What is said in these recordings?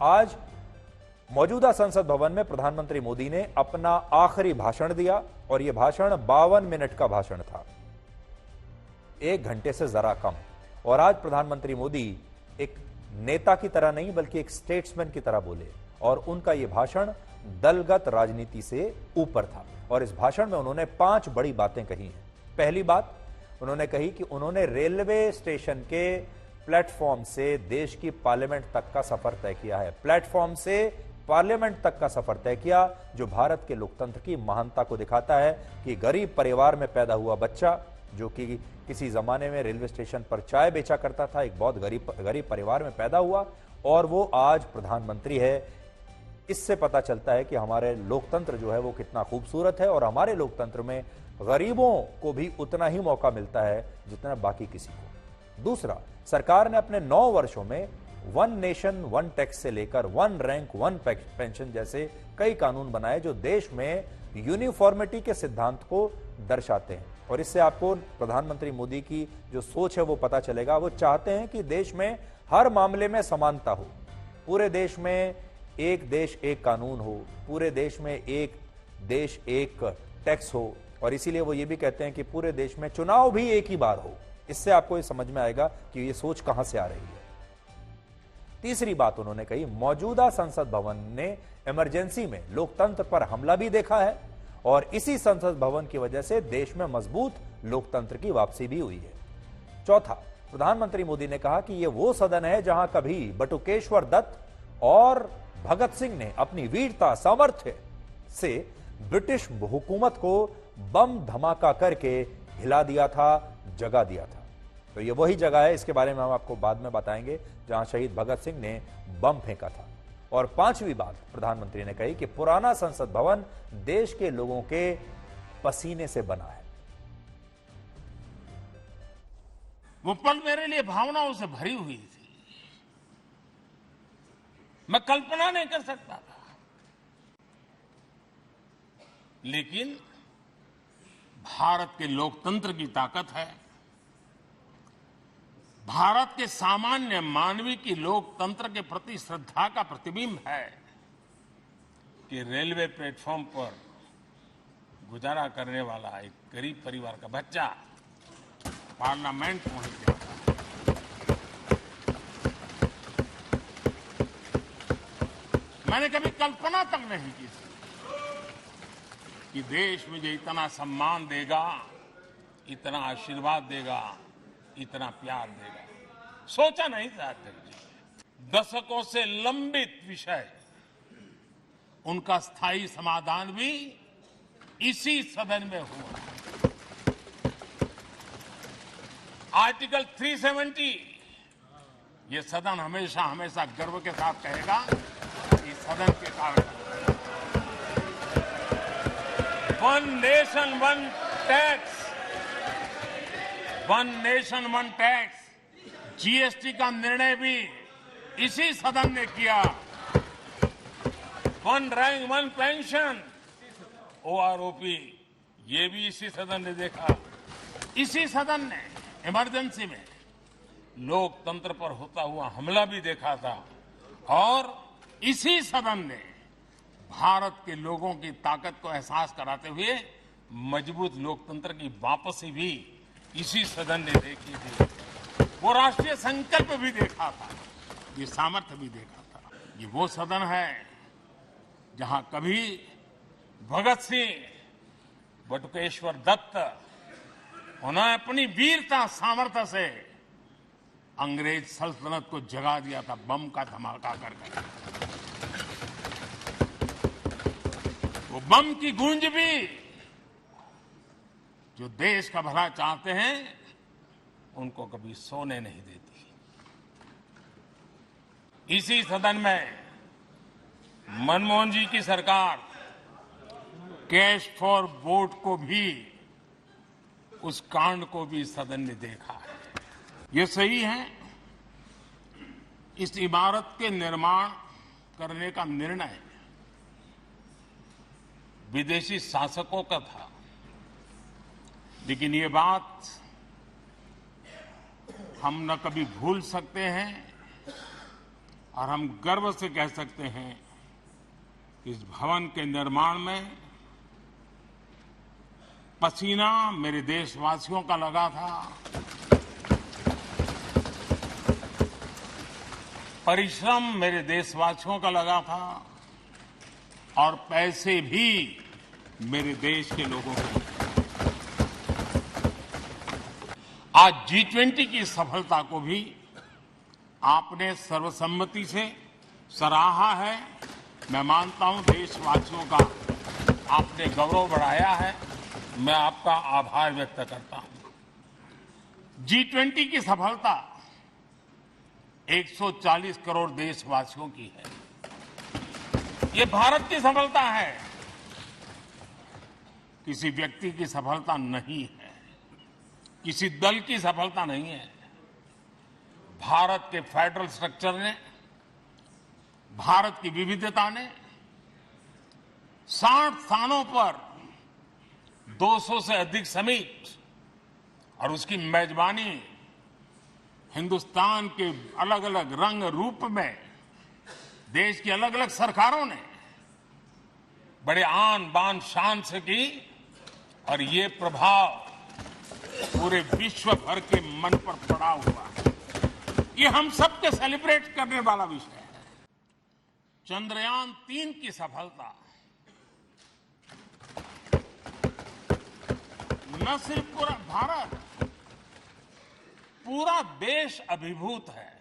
आज मौजूदा संसद भवन में प्रधानमंत्री मोदी ने अपना आखिरी भाषण दिया और यह भाषण 52 मिनट का भाषण था, 1 घंटे से जरा कम। और आज प्रधानमंत्री मोदी एक नेता की तरह नहीं बल्कि एक स्टेट्समैन की तरह बोले और उनका यह भाषण दलगत राजनीति से ऊपर था। और इस भाषण में उन्होंने 5 बड़ी बातें कही हैं। पहली बात उन्होंने कही कि उन्होंने रेलवे स्टेशन के प्लेटफॉर्म से देश की पार्लियामेंट तक का सफर तय किया है। प्लेटफॉर्म से पार्लियामेंट तक का सफर तय किया, जो भारत के लोकतंत्र की महानता को दिखाता है कि गरीब परिवार में पैदा हुआ बच्चा जो कि किसी जमाने में रेलवे स्टेशन पर चाय बेचा करता था, एक बहुत गरीब परिवार में पैदा हुआ और वो आज प्रधानमंत्री है। इससे पता चलता है कि हमारे लोकतंत्र जो है वो कितना खूबसूरत है और हमारे लोकतंत्र में गरीबों को भी उतना ही मौका मिलता है जितना बाकी किसी को। दूसरा, सरकार ने अपने 9 वर्षों में 1 नेशन 1 टैक्स से लेकर 1 रैंक 1 पेंशन जैसे कई कानून बनाए जो देश में यूनिफॉर्मिटी के सिद्धांत को दर्शाते हैं। और इससे आपको प्रधानमंत्री मोदी की जो सोच है वो पता चलेगा। वो चाहते हैं कि देश में हर मामले में समानता हो, पूरे देश में एक देश एक कानून हो, पूरे देश में एक देश एक टैक्स हो और इसीलिए वो ये भी कहते हैं कि पूरे देश में चुनाव भी एक ही बार हो। इससे आपको ये समझ में आएगा कि ये सोच कहां से आ रही है। तीसरी बात उन्होंने कही, मौजूदा संसद भवन ने इमरजेंसी में लोकतंत्र पर हमला भी देखा है और इसी संसद भवन की वजह से देश में मजबूत लोकतंत्र की वापसी भी हुई है। चौथा, प्रधानमंत्री मोदी ने कहा कि यह वो सदन है जहां कभी बटुकेश्वर दत्त और भगत सिंह ने अपनी वीरता सामर्थ्य से ब्रिटिश हुकूमत को बम धमाका करके हिला दिया था, जगा दिया था। तो ये वही जगह है, इसके बारे में हम आपको बाद में बताएंगे, जहां शहीद भगत सिंह ने बम फेंका था। और 5वीं बात प्रधानमंत्री ने कही कि पुराना संसद भवन देश के लोगों के पसीने से बना है। वो पल मेरे लिए भावनाओं से भरी हुई थी। मैं कल्पना नहीं कर सकता था, लेकिन भारत के लोकतंत्र की ताकत है, भारत के सामान्य मानवी की लोकतंत्र के प्रति श्रद्धा का प्रतिबिंब है कि रेलवे प्लेटफॉर्म पर गुजारा करने वाला एक गरीब परिवार का बच्चा पार्लियामेंट पहुंच गया। मैंने कभी कल्पना तक नहीं की थी कि देश मुझे इतना सम्मान देगा, इतना आशीर्वाद देगा, इतना प्यार देगा। सोचा नहीं था अध्यक्ष जी। दशकों से लंबित विषय, उनका स्थायी समाधान भी इसी सदन में हुआ। आर्टिकल 370, ये सदन हमेशा हमेशा गर्व के साथ कहेगा कि सदन के कारण 1 nation 1 tax, 1 nation 1 tax, GST का निर्णय भी इसी सदन ने किया। 1 रैंक 1 पेंशन, ओआरओपी, ये भी इसी सदन ने देखा। इसी सदन ने इमरजेंसी में लोकतंत्र पर होता हुआ हमला भी देखा था और इसी सदन ने भारत के लोगों की ताकत को एहसास कराते हुए मजबूत लोकतंत्र की वापसी भी इसी सदन ने देखी थी। वो राष्ट्रीय संकल्प भी देखा था, ये सामर्थ्य भी देखा था। ये वो सदन है जहां कभी भगत सिंह, बटुकेश्वर दत्त, उन्होंने अपनी वीरता सामर्थ्य से अंग्रेज सल्तनत को जगा दिया था बम का धमाका करके। वो बम की गूंज भी जो देश का भला चाहते हैं उनको कभी सोने नहीं देती। इसी सदन में मनमोहन जी की सरकार कैश फॉर वोट को भी, उस कांड को भी सदन ने देखा है। ये सही है, इस इमारत के निर्माण करने का निर्णय विदेशी शासकों का था, लेकिन ये बात हम न कभी भूल सकते हैं और हम गर्व से कह सकते हैं कि इस भवन के निर्माण में पसीना मेरे देशवासियों का लगा था, परिश्रम मेरे देशवासियों का लगा था और पैसे भी मेरे देश के लोगों के। आज G20 की सफलता को भी आपने सर्वसम्मति से सराहा है। मैं मानता हूं देशवासियों का आपने गौरव बढ़ाया है। मैं आपका आभार व्यक्त करता हूं। G20 की सफलता 140 करोड़ देशवासियों की है। ये भारत की सफलता है, किसी व्यक्ति की सफलता नहीं है, किसी दल की सफलता नहीं है। भारत के फेडरल स्ट्रक्चर ने, भारत की विविधता ने 60 स्थानों पर 200 से अधिक समिट और उसकी मेजबानी हिंदुस्तान के अलग अलग रंग रूप में देश की अलग अलग सरकारों ने बड़े आन बान शान से की और ये प्रभाव पूरे विश्व भर के मन पर पड़ा हुआ है। ये हम सबके सेलिब्रेट करने वाला विषय है। चंद्रयान 3 की सफलता न सिर्फ पूरा भारत, पूरा देश अभिभूत है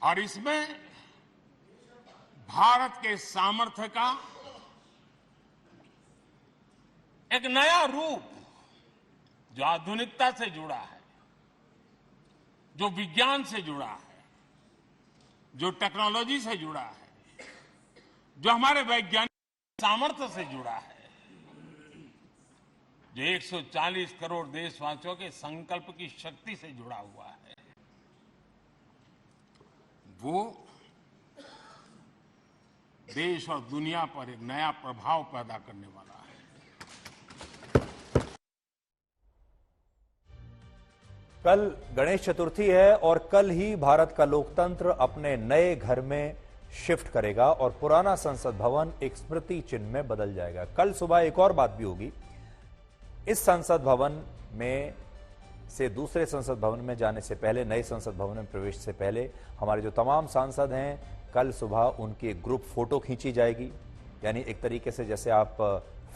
और इसमें भारत के सामर्थ्य का एक नया रूप जो आधुनिकता से जुड़ा है, जो विज्ञान से जुड़ा है, जो टेक्नोलॉजी से जुड़ा है, जो हमारे वैज्ञानिक सामर्थ्य से जुड़ा है, जो 140 करोड़ देशवासियों के संकल्प की शक्ति से जुड़ा हुआ है, वो देश और दुनिया पर एक नया प्रभाव पैदा करने वाला है। कल गणेश चतुर्थी है और कल ही भारत का लोकतंत्र अपने नए घर में शिफ्ट करेगा और पुराना संसद भवन एक स्मृति चिन्ह में बदल जाएगा। कल सुबह एक और बात भी होगी। इस संसद भवन में से दूसरे संसद भवन में जाने से पहले, नए संसद भवन में प्रवेश से पहले हमारे जो तमाम सांसद हैं, कल सुबह उनकी एक ग्रुप फोटो खींची जाएगी। यानी एक तरीके से जैसे आप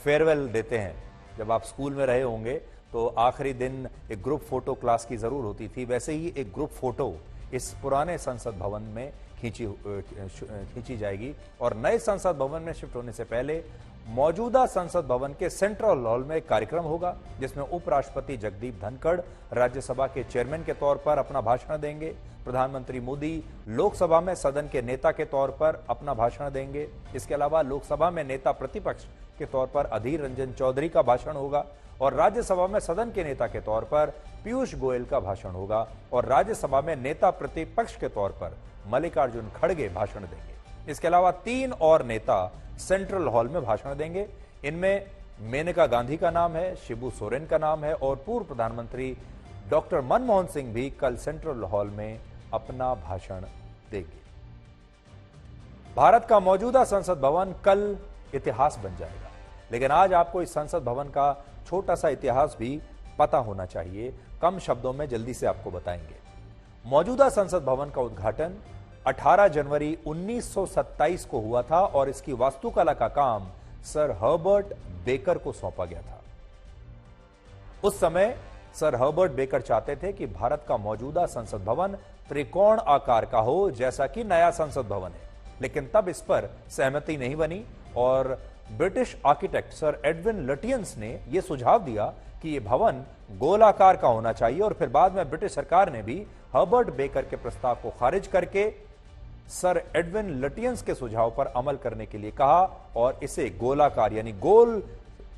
फेयरवेल देते हैं, जब आप स्कूल में रहे होंगे तो आखिरी दिन एक ग्रुप फोटो क्लास की जरूर होती थी, वैसे ही एक ग्रुप फोटो इस पुराने संसद भवन में खींची जाएगी। और नए संसद भवन में शिफ्ट होने से पहले मौजूदा संसद भवन के सेंट्रल हॉल में एक कार्यक्रम होगा जिसमें उपराष्ट्रपति जगदीप धनखड़ राज्यसभा के चेयरमैन के तौर पर अपना भाषण देंगे। प्रधानमंत्री मोदी लोकसभा में सदन के नेता के तौर पर अपना भाषण देंगे। इसके अलावा लोकसभा में नेता प्रतिपक्ष के तौर पर अधीर रंजन चौधरी का भाषण होगा और राज्यसभा में सदन के नेता के तौर पर पीयूष गोयल का भाषण होगा और राज्यसभा में नेता प्रतिपक्ष के तौर पर मल्लिकार्जुन खड़गे भाषण देंगे। इसके अलावा 3 और नेता सेंट्रल हॉल में भाषण देंगे। इनमें मेनका गांधी का नाम है, शिबू सोरेन का नाम है और पूर्व प्रधानमंत्री डॉक्टर मनमोहन सिंह भी कल सेंट्रल हॉल में अपना भाषण देंगे। भारत का मौजूदा संसद भवन कल इतिहास बन जाएगा, लेकिन आज आपको इस संसद भवन का छोटा सा इतिहास भी पता होना चाहिए। कम शब्दों में जल्दी से आपको बताएंगे। मौजूदा संसद भवन का उद्घाटन 18 जनवरी 1927 को हुआ था और इसकी वास्तुकला का काम सर हर्बर्ट बेकर को सौंपा गया था। उस समय सर हर्बर्ट बेकर चाहते थे कि भारत का मौजूदा संसद भवन त्रिकोण आकार का हो जैसा कि नया संसद भवन है, लेकिन तब इस पर सहमति नहीं बनी और ब्रिटिश आर्किटेक्ट सर एडविन लटियंस ने यह सुझाव दिया कि यह भवन गोलाकार का होना चाहिए और फिर बाद में ब्रिटिश सरकार ने भी हर्बर्ट बेकर के प्रस्ताव को खारिज करके सर एडविन लटियंस के सुझाव पर अमल करने के लिए कहा और इसे गोलाकार यानी गोल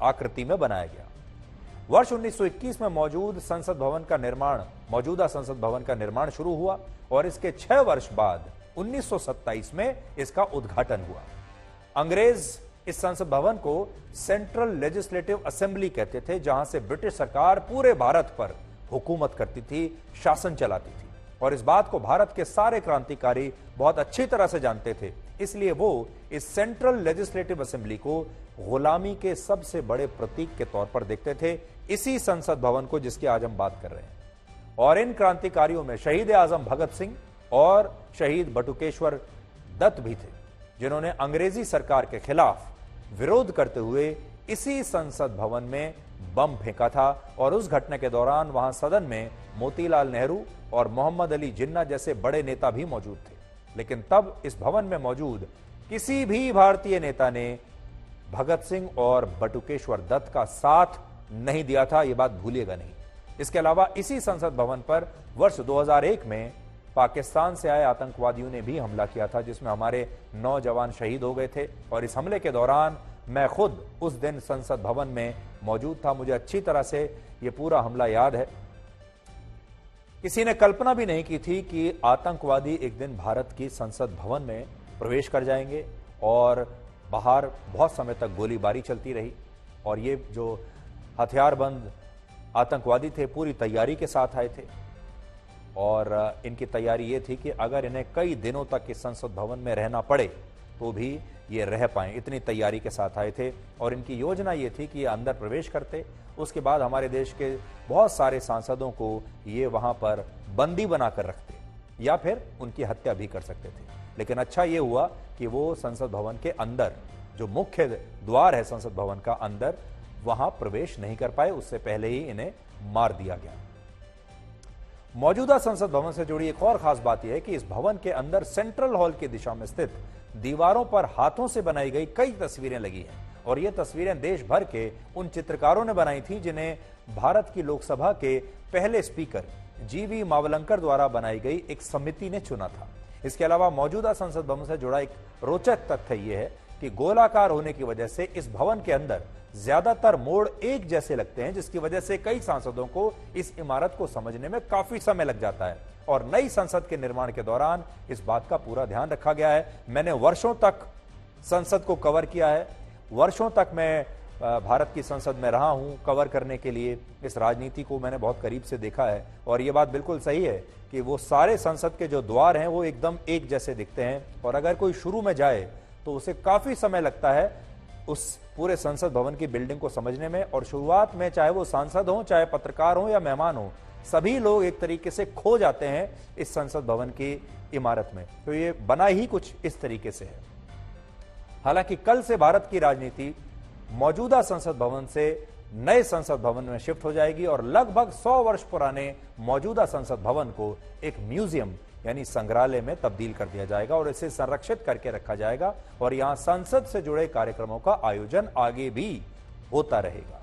आकृति में बनाया गया। वर्ष 1921 में मौजूदा संसद भवन का निर्माण शुरू हुआ और इसके 6 वर्ष बाद 1927 में इसका उद्घाटन हुआ। अंग्रेज इस संसद भवन को सेंट्रल लेजिस्लेटिव असेंबली कहते थे, जहां से ब्रिटिश सरकार पूरे भारत पर हुकूमत करती थी, शासन चलाती थी। और इस बात को भारत के सारे क्रांतिकारी बहुत अच्छी तरह से जानते थे। इसलिए वो इस सेंट्रल लेजिस्लेटिव असेंबली को गुलामी के सबसे बड़े प्रतीक के तौर पर देखते थे, इसी संसद भवन को जिसकी आज हम बात कर रहे हैं। और इन क्रांतिकारियों में शहीद आजम भगत सिंह और शहीद बटुकेश्वर दत्त भी थे, जिन्होंने अंग्रेजी सरकार के खिलाफ विरोध करते हुए इसी संसद भवन में बम फेंका था। और उस घटना के दौरान वहां सदन में मोतीलाल नेहरू और मोहम्मद अली जिन्ना जैसे बड़े नेता भी मौजूद थे। लेकिन तब इस भवन में मौजूद किसी भी भारतीय नेता ने भगत सिंह और बटुकेश्वर दत्त का साथ नहीं दिया था, यह बात भूलिएगा नहीं। इसके अलावा इसी संसद भवन पर वर्ष 2001 में पाकिस्तान से आए आतंकवादियों ने भी हमला किया था, जिसमें हमारे 9 जवान शहीद हो गए थे। और इस हमले के दौरान मैं खुद उस दिन संसद भवन में मौजूद था, मुझे अच्छी तरह से यह पूरा हमला याद है। किसी ने कल्पना भी नहीं की थी कि आतंकवादी एक दिन भारत की संसद भवन में प्रवेश कर जाएंगे और बाहर बहुत समय तक गोलीबारी चलती रही। और ये जो हथियारबंद आतंकवादी थे पूरी तैयारी के साथ आए थे और इनकी तैयारी ये थी कि अगर इन्हें कई दिनों तक इस संसद भवन में रहना पड़े तो भी ये रह पाएं, इतनी तैयारी के साथ आए थे। और इनकी योजना ये थी कि ये अंदर प्रवेश करते, उसके बाद हमारे देश के बहुत सारे सांसदों को ये वहां पर बंदी बनाकर रखते या फिर उनकी हत्या भी कर सकते थे। लेकिन अच्छा ये हुआ कि वो संसद भवन के अंदर, जो मुख्य द्वार है संसद भवन का, अंदर वहां प्रवेश नहीं कर पाए, उससे पहले ही इन्हें मार दिया गया। मौजूदा संसद भवन से जुड़ी एक और खास बात यह है कि इस भवन के अंदर सेंट्रल हॉल की दिशा में स्थित दीवारों पर हाथों से बनाई गई कई तस्वीरें लगी हैं। और ये तस्वीरें देश भर के उन चित्रकारों ने बनाई थी जिन्हें भारत की लोकसभा के पहले स्पीकर जीवी मावलंकर द्वारा बनाई गई एक समिति ने चुना था। इसके अलावा मौजूदा संसद भवन से जुड़ा एक रोचक तथ्य यह है कि गोलाकार होने की वजह से इस भवन के अंदर ज्यादातर मोड़ एक जैसे लगते हैं, जिसकी वजह से कई सांसदों को इस इमारत को समझने में काफी समय लग जाता है। और नई संसद के निर्माण के दौरान इस बात का पूरा ध्यान रखा गया है। मैंने वर्षों तक संसद को कवर किया है, वर्षों तक मैं भारत की संसद में रहा हूं कवर करने के लिए। इस राजनीति को मैंने बहुत करीब से देखा है और यह बात बिल्कुल सही है कि वो सारे संसद के जो द्वार हैं वो एकदम एक जैसे दिखते हैं। और अगर कोई शुरू में जाए तो उसे काफी समय लगता है उस पूरे संसद भवन की बिल्डिंग को समझने में। और शुरुआत में चाहे वो सांसद हो, चाहे पत्रकार हो या मेहमान हो, सभी लोग एक तरीके से खो जाते हैं इस संसद भवन की इमारत में। तो ये बना ही कुछ इस तरीके से है। हालांकि कल से भारत की राजनीति मौजूदा संसद भवन से नए संसद भवन में शिफ्ट हो जाएगी और लगभग 100 वर्ष पुराने मौजूदा संसद भवन को एक म्यूजियम यानी संग्रहालय में तब्दील कर दिया जाएगा और इसे संरक्षित करके रखा जाएगा और यहां संसद से जुड़े कार्यक्रमों का आयोजन आगे भी होता रहेगा।